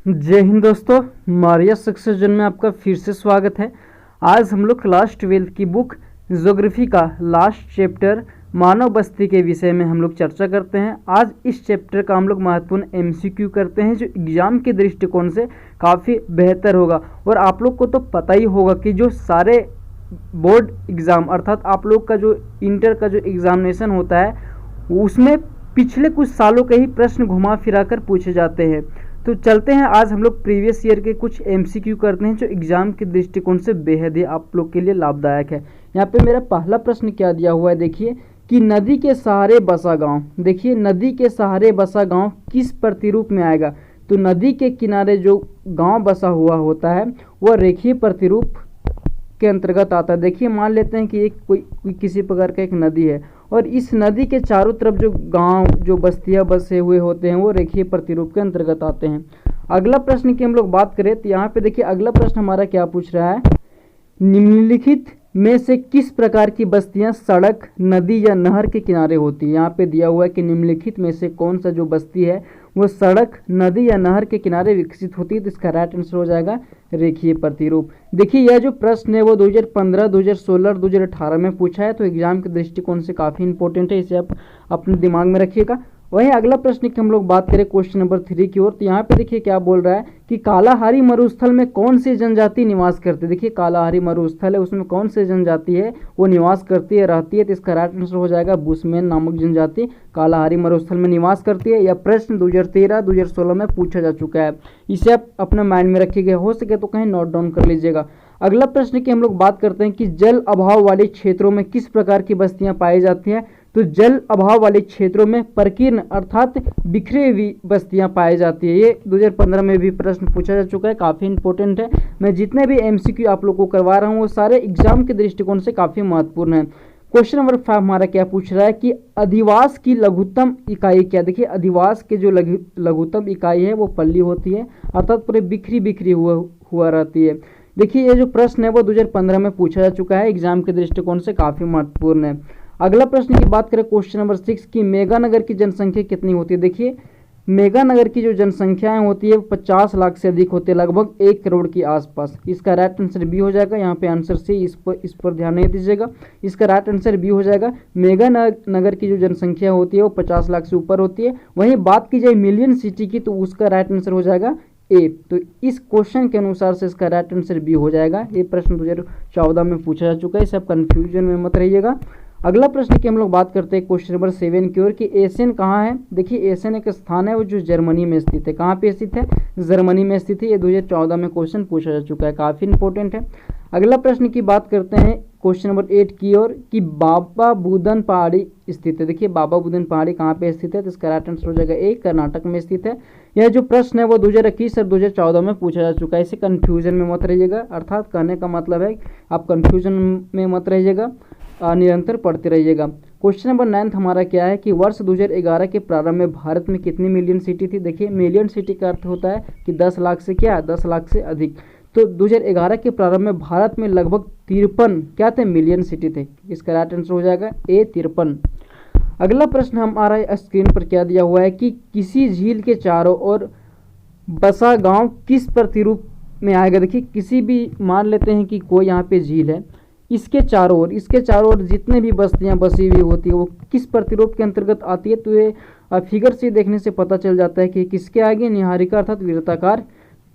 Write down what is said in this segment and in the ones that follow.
जय हिंद दोस्तों, Maria success journey में आपका फिर से स्वागत है। आज हम लोग क्लास 12 की बुक ज्योग्राफी का लास्ट चैप्टर मानव बस्ती के विषय में हम लोग चर्चा करते हैं। आज इस चैप्टर का हम लोग महत्वपूर्ण एमसीक्यू करते हैं जो एग्जाम के दृष्टिकोण से काफ़ी बेहतर होगा। और आप लोग को तो पता ही होगा कि जो सारे बोर्ड एग्ज़ाम अर्थात आप लोग का जो इंटर का जो एग्जामिनेशन होता है उसमें पिछले कुछ सालों के ही प्रश्न घुमा फिरा कर पूछे जाते हैं। तो चलते हैं, आज हम लोग प्रीवियस ईयर के कुछ एमसीक्यू करते हैं जो एग्जाम के दृष्टिकोण से बेहद ही आप लोग के लिए लाभदायक है। यहाँ पे मेरा पहला प्रश्न क्या दिया हुआ है, देखिए कि नदी के सहारे बसा गांव। देखिए नदी के सहारे बसा गांव किस प्रतिरूप में आएगा। तो नदी के किनारे जो गांव बसा हुआ होता है वह रेखीय प्रतिरूप के अंतर्गत आता है। देखिए मान लेते हैं कि एक कोई किसी प्रकार का एक नदी है और इस नदी के चारों तरफ जो गांव जो बस्तियां बसे हुए होते हैं वो रेखीय प्रतिरूप के अंतर्गत आते हैं। अगला प्रश्न की हम लोग बात करें तो यहाँ पे देखिए अगला प्रश्न हमारा क्या पूछ रहा है, निम्नलिखित में से किस प्रकार की बस्तियां सड़क, नदी या नहर के किनारे होती है। यहाँ पे दिया हुआ है कि निम्नलिखित में से कौन सा जो बस्ती है वो सड़क, नदी या नहर के किनारे विकसित होती है। तो इसका राइट आंसर हो जाएगा रेखीय प्रतिरूप। देखिए यह जो प्रश्न है वो 2015, 2016 और 2018 में पूछा है, तो एग्जाम के दृष्टिकोण से काफ़ी इंपॉर्टेंट है, इसे आप अपने दिमाग में रखिएगा। वहीं अगला प्रश्न की हम लोग बात करें क्वेश्चन नंबर 3 की ओर, तो यहाँ पे देखिए क्या बोल रहा है कि कालाहारी मरुस्थल में कौन सी जनजाति निवास करती है। देखिए कालाहारी मरुस्थल है उसमें कौन सी जनजाति है वो निवास करती है, रहती है। तो इसका राइट आंसर हो जाएगा बुशमैन नामक जनजाति कालाहारी मरुस्थल में निवास करती है। यह प्रश्न 2013, 2016 में पूछा जा चुका है, इसे आप अपने माइंड में रखिएगा, हो सके तो कहीं नोट डाउन कर लीजिएगा। अगला प्रश्न की हम लोग बात करते हैं कि जल अभाव वाले क्षेत्रों में किस प्रकार की बस्तियां पाई जाती हैं। तो जल अभाव वाले क्षेत्रों में प्रकीर्ण अर्थात बिखरे हुई बस्तियां पाई जाती है। ये 2015 में भी प्रश्न पूछा जा चुका है, काफ़ी इंपॉर्टेंट है। मैं जितने भी एमसीक्यू आप लोगों को करवा रहा हूँ वो सारे एग्जाम के दृष्टिकोण से काफ़ी महत्वपूर्ण है। क्वेश्चन नंबर 5 हमारा क्या पूछ रहा है कि अधिवास की लघुत्तम इकाई क्या। देखिए अधिवास के जो लघुत्तम इकाई है वो पल्ली होती है, अर्थात पूरे बिखरी बिखरी हुआ रहती है। देखिए ये जो प्रश्न है वो 2015 में पूछा जा चुका है, एग्जाम के दृष्टिकोण से काफ़ी महत्वपूर्ण है। अगला प्रश्न की बात करें क्वेश्चन नंबर 6 की मेगानगर की जनसंख्या कितनी होती है। देखिए मेगानगर की जो जनसंख्याएं होती है 50 लाख से अधिक होती है, लगभग 1 करोड़ के आसपास। इसका राइट आंसर बी हो जाएगा। यहाँ पे आंसर सी, इस पर ध्यान नहीं दीजिएगा, इसका राइट आंसर बी हो जाएगा। मेगानगर की जो जनसंख्या होती है वो 50 लाख से ऊपर होती है। वहीं बात की जाए मिलियन सिटी की तो उसका राइट आंसर हो जाएगा ए। तो इस क्वेश्चन के अनुसार से इसका राइट आंसर बी हो जाएगा। ये प्रश्न 2014 में पूछा जा चुका है, इसे आप कन्फ्यूजन में मत रहिएगा। अगला प्रश्न की हम लोग बात करते हैं क्वेश्चन नंबर 7 की ओर कि एशियन कहाँ है। देखिए एशियन एक स्थान है वो जो जर्मनी में स्थित है। कहाँ पे स्थित है, जर्मनी में स्थित है। ये 2014 में क्वेश्चन पूछा जा चुका है, काफ़ी इंपॉर्टेंट है। अगला प्रश्न की बात करते हैं क्वेश्चन नंबर 8 की ओर कि बाबा बुदन पहाड़ी स्थित है। देखिए बाबा बुदन पहाड़ी कहाँ पे स्थित है, तो इसका राइट आंसर हो जाएगा ए, कर्नाटक में स्थित है। यह जो प्रश्न है वो 2021 और 2014 में पूछा जा चुका है, इसे कन्फ्यूजन में मत रहिएगा। अर्थात कहने का मतलब है आप कन्फ्यूजन में मत रहिएगा, निरंतर पढ़ते रहिएगा। क्वेश्चन नंबर 9 हमारा क्या है कि वर्ष 2011 के प्रारंभ में भारत में कितनी मिलियन सिटी थी। देखिए मिलियन सिटी का अर्थ होता है कि 10 लाख से क्या, 10 लाख से अधिक। तो 2011 के प्रारंभ में भारत में लगभग 53 क्या थे, मिलियन सिटी थे। इसका राइट आंसर हो जाएगा ए, 53। अगला प्रश्न हमारा स्क्रीन पर क्या दिया हुआ है कि किसी झील के चारों ओर बसा गांव किस प्रतिरूप में आएगा। देखिए किसी भी मान लेते हैं कि कोई यहाँ पे झील है, इसके चारों ओर जितने भी बस्तियां बसी हुई होती है वो किस प्रतिरूप के अंतर्गत आती है। तो ये फिगर से देखने से पता चल जाता है कि किसके आगे, निहारिका अर्थात वृत्ताकार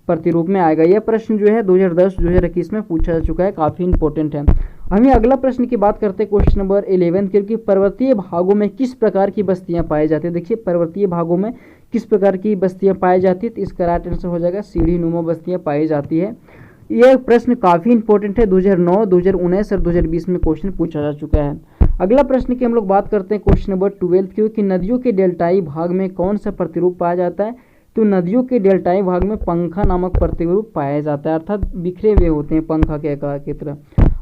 प्रतिरूप में आएगा। यह प्रश्न जो है 2010-2021 में पूछा जा चुका है, काफ़ी इंपॉर्टेंट है। हमें अगला प्रश्न की बात करते हैं क्वेश्चन नंबर 11 क्योंकि पर्वतीय भागों में किस प्रकार की बस्तियां पाई जाती है। देखिए पर्वतीय भागों में किस प्रकार की बस्तियां पाई जाती है, तो इसका राइट आंसर हो जाएगा सीढ़ी नुमा बस्तियां पाई जाती है। यह प्रश्न काफ़ी इंपॉर्टेंट है, 2009, 2019 और 2020 में क्वेश्चन पूछा जा चुका है। अगला प्रश्न की हम लोग बात करते हैं क्वेश्चन नंबर 12 की कि नदियों के डेल्टाई भाग में कौन सा प्रतिरूप पाया जाता है। तो नदियों के डेल्टाई भाग में पंखा नामक प्रतिरूप पाया जाता है, अर्थात बिखरे हुए होते हैं पंखा के आकार की तरह।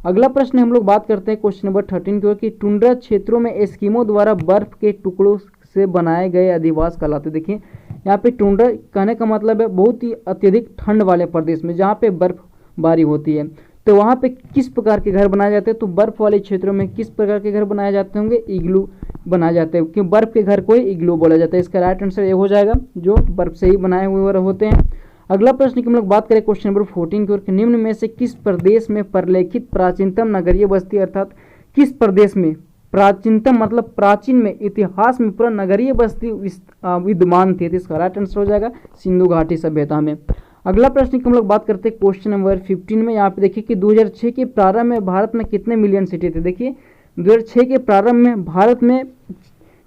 अगला प्रश्न हम लोग बात करते हैं क्वेश्चन नंबर 13 की ओर कि टुंड्रा क्षेत्रों में एस्किमो द्वारा बर्फ के टुकड़ों से बनाए गए अधिवास कहलाते। देखिए यहाँ पे टुंड्रा कहने का मतलब है बहुत ही अत्यधिक ठंड वाले प्रदेश में जहाँ पे बर्फबारी होती है। तो वहाँ पे किस प्रकार के घर बनाए जाते हैं, तो बर्फ वाले क्षेत्रों में किस प्रकार के घर बनाए जाते होंगे, इग्लू बनाए जाते हैं, क्योंकि बर्फ के घर को ही इग्लू बोला जाता है। इसका राइट आंसर ये हो जाएगा जो बर्फ से ही बनाए हुए होते हैं। अगला प्रश्न की हम लोग बात करें क्वेश्चन नंबर 14 की ओर, निम्न में से किस प्रदेश में प्रलेखित प्राचीनतम नगरीय बस्ती, अर्थात किस प्रदेश में प्राचीनतम मतलब प्राचीन में इतिहास में पूरा नगरीय बस्ती विद्यमान थी? तो इसका राइट आंसर हो जाएगा सिंधु घाटी सभ्यता में। अगला प्रश्न की हम लोग बात करते हैं क्वेश्चन नंबर 15 में। यहाँ पे देखिए कि 2006 के प्रारंभ में भारत में कितने मिलियन सिटी थे? देखिए 2006 के प्रारंभ में भारत में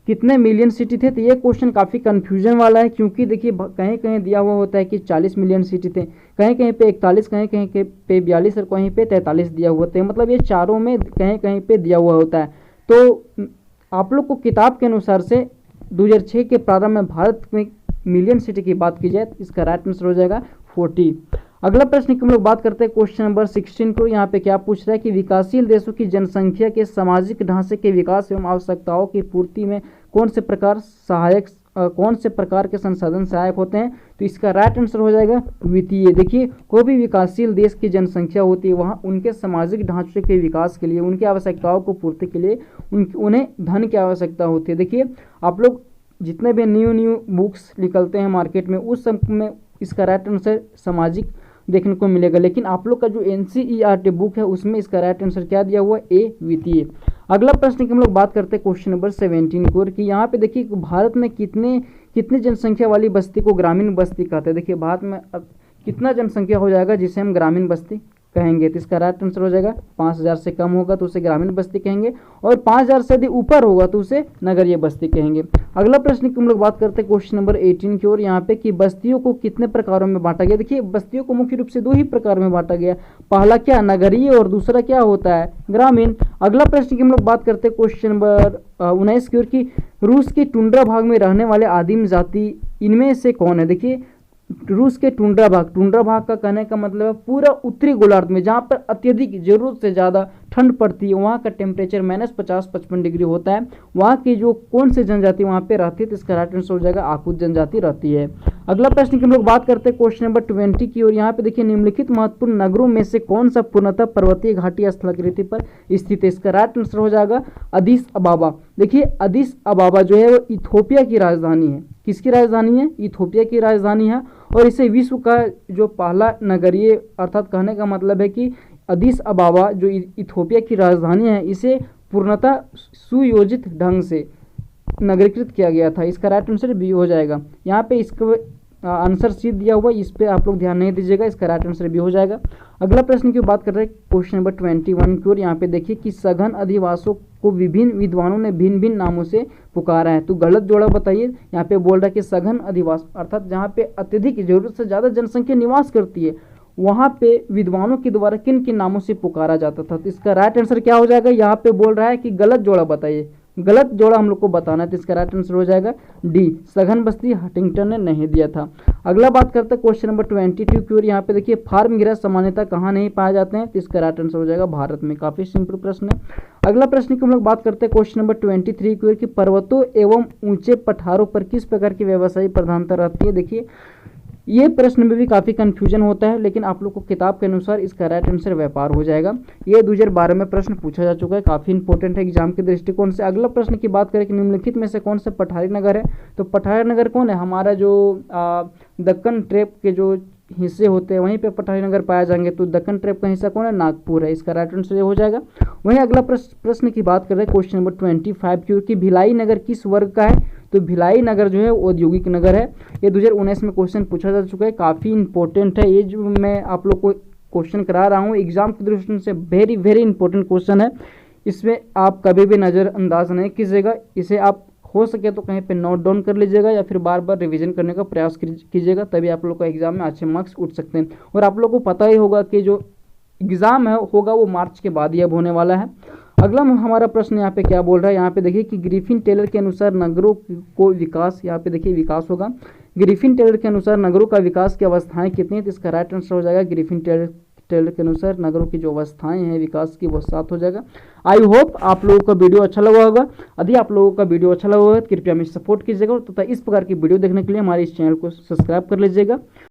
कितने मिलियन सिटी थे? तो ये क्वेश्चन काफ़ी कन्फ्यूजन वाला है, क्योंकि देखिए कहीं कहीं दिया हुआ होता है कि 40 मिलियन सिटी थे, कहीं कहीं पे 41, कहीं कहीं पे 42 और कहीं पे 43 दिया हुआ था। मतलब ये चारों में कहीं कहीं पे दिया हुआ होता है। तो आप लोग को किताब के अनुसार से 2006 के प्रारंभ में भारत में मिलियन सिटी की बात की जाए तो इसका राइट आंसर हो जाएगा 40। अगला प्रश्न की हम लोग बात करते हैं क्वेश्चन नंबर 16 को। यहाँ पे क्या पूछ रहा है कि विकासशील देशों की जनसंख्या के सामाजिक ढांचे के विकास एवं आवश्यकताओं की पूर्ति में कौन से प्रकार के संसाधन सहायक होते हैं? तो इसका राइट आंसर हो जाएगा वित्तीय। देखिए कोई भी विकासशील देश की जनसंख्या होती है, वहाँ उनके सामाजिक ढांचे के विकास के लिए, उनकी आवश्यकताओं को पूर्ति के लिए उन्हें धन की आवश्यकता होती है। देखिए आप लोग जितने भी न्यू बुक्स निकलते हैं मार्केट में, उस सब में इसका राइट आंसर सामाजिक देखने को मिलेगा, लेकिन आप लोग का जो NCERT बुक है उसमें इसका राइट आंसर क्या दिया हुआ है? ए वित्तीय। अगला प्रश्न की हम लोग बात करते हैं क्वेश्चन नंबर 17 की ओर, कि यहाँ पे देखिए भारत में कितने जनसंख्या वाली बस्ती को ग्रामीण बस्ती कहते हैं? देखिए भारत में कितना जनसंख्या हो जाएगा जिसे हम ग्रामीण बस्ती कहेंगे? तो इसका राइट आंसर हो जाएगा 5000 से कम होगा तो उसे ग्रामीण बस्ती कहेंगे, और 5000 से यदि ऊपर होगा तो उसे नगरीय बस्ती कहेंगे। अगला प्रश्न की हम लोग बात करते हैं क्वेश्चन नंबर 18 की ओर, यहाँ पे कि बस्तियों को कितने प्रकारों में बांटा गया? देखिए बस्तियों को मुख्य रूप से 2 ही प्रकार में बांटा गया, पहला क्या नगरीय और दूसरा क्या होता है? ग्रामीण। अगला प्रश्न की हम लोग बात करते हैं क्वेश्चन नंबर 19 की ओर, की रूस के टुंड्रा भाग में रहने वाले आदिम जाति इनमें से कौन है? देखिए रूस के टुंड्रा भाग का कहने का मतलब है पूरा उत्तरी गोलार्ध में जहाँ पर अत्यधिक जरूरत से ज़्यादा ठंड पड़ती है, वहाँ का टेम्परेचर -50-55 डिग्री होता है, वहाँ की जो कौन सी जनजाति वहाँ पे रहती है? तो इसका राइट आंसर हो जाएगा आकुत जनजाति रहती है। अगला प्रश्न की हम लोग बात करते हैं क्वेश्चन नंबर 20 की, और यहाँ पे देखिए निम्नलिखित महत्वपूर्ण नगरों में से कौन सा पूर्णतः पर्वतीय घाटी स्थलाकृति पर स्थित है? इसका राइट आंसर हो जाएगा अदिस अबाबा। देखिए अदिस अबाबा जो है वो इथोपिया की राजधानी है। किसकी राजधानी है? इथोपिया की राजधानी है, और इसे विश्व का जो पहला नगरीय, अर्थात कहने का मतलब है कि अदिस अबाबा जो इथोपिया की राजधानी है, इसे पूर्णतः सुयोजित ढंग से नगरीकृत किया गया था। इसका राइट आंसर बी हो जाएगा। यहाँ पे इसका आंसर सी दिया हुआ, इस पे आप लोग ध्यान नहीं दीजिएगा, इसका राइट आंसर बी हो जाएगा। अगला प्रश्न की बात कर रहे हैं क्वेश्चन नंबर 21 की ओर, यहाँ पे देखिए कि सघन अधिवासों को विभिन्न विद्वानों ने भिन्न भिन्न नामों से पुकारा है। तो गलत जोड़ा बताइए। यहाँ पे बोल रहा है कि सघन अधिवास अर्थात जहाँ पे अत्यधिक जरूरत से ज़्यादा जनसंख्या निवास करती है, वहाँ पे विद्वानों के द्वारा किन किन नामों से पुकारा जाता था? तो इसका राइट आंसर क्या हो जाएगा? यहाँ पे बोल रहा है कि गलत जोड़ा बताइए, गलत जोड़ा हम लोग को बताना है, तो इसका राइट आंसर हो जाएगा डी, सघन बस्ती हंटिंगटन ने नहीं दिया था। अगला बात करते हैं क्वेश्चन नंबर 22 की ओर, यहाँ पे देखिए फार्म गृह सामान्यतः कहाँ नहीं पाए जाते हैं? तो इसका राइट आंसर हो जाएगा भारत में। काफी सिंपल प्रश्न है। अगला प्रश्न की हम लोग बात करते हैं क्वेश्चन नंबर 23 की ओर, कि पर्वतों एवं ऊंचे पठारों पर किस प्रकार की व्यवसायी प्रधानता रहती है? देखिए ये प्रश्न में भी काफ़ी कन्फ्यूजन होता है, लेकिन आप लोग को किताब के अनुसार इसका राइट आंसर व्यापार हो जाएगा। ये 2012 में प्रश्न पूछा जा चुका है, काफ़ी इंपॉर्टेंट है एग्जाम के दृष्टिकोण से। अगला प्रश्न की बात करें कि निम्नलिखित में से कौन सा पठारी नगर है? तो पठारी नगर कौन है? हमारा जो दक्कन ट्रेप के जो हिस्से होते हैं वहीं पे पठारी नगर पाए जाएंगे। तो दक्कन ट्रेप का हिस्सा कौन है? नागपुर है। इसका राइट आंसर हो जाएगा। वहीं अगला प्रश्न की बात कर रहे हैं क्वेश्चन नंबर 25 की ओर, कि भिलाई नगर किस वर्ग का है? तो भिलाई नगर जो है औद्योगिक नगर है। ये 2019 में क्वेश्चन पूछा जा चुका है, काफ़ी इंपॉर्टेंट है। ये जो मैं आप लोग को क्वेश्चन करा रहा हूँ एग्जाम के दृष्टि से वेरी वेरी इंपॉर्टेंट क्वेश्चन है। इसमें आप कभी भी नज़रअंदाज नहीं कीजिएगा, इसे आप हो सके तो कहीं पे नोट डाउन कर लीजिएगा या फिर बार बार रिवीजन करने का प्रयास कीजिएगा, तभी आप लोग का एग्जाम में अच्छे मार्क्स उठ सकते हैं। और आप लोग को पता ही होगा कि जो एग्ज़ाम है होगा वो मार्च के बाद ही अब होने वाला है। अगला हमारा प्रश्न यहाँ पे क्या बोल रहा है? यहाँ पे देखिए कि ग्रिफिन टेलर के अनुसार नगरों को विकास, यहाँ पे देखिए विकास होगा। ग्रिफिन टेलर के अनुसार नगरों का विकास की अवस्थाएं कितनी है? तो इसका राइट आंसर हो जाएगा ग्रिफिन टेलर के अनुसार नगरों की जो अवस्थाएं हैं विकास की वो 7 हो जाएगा। आई होप आप लोगों का वीडियो अच्छा लगा होगा। यदि आप लोगों का वीडियो अच्छा लगा होगा तो कृपया हमें सपोर्ट कीजिएगा, तथा इस प्रकार की वीडियो देखने के लिए हमारे इस चैनल को सब्सक्राइब कर लीजिएगा।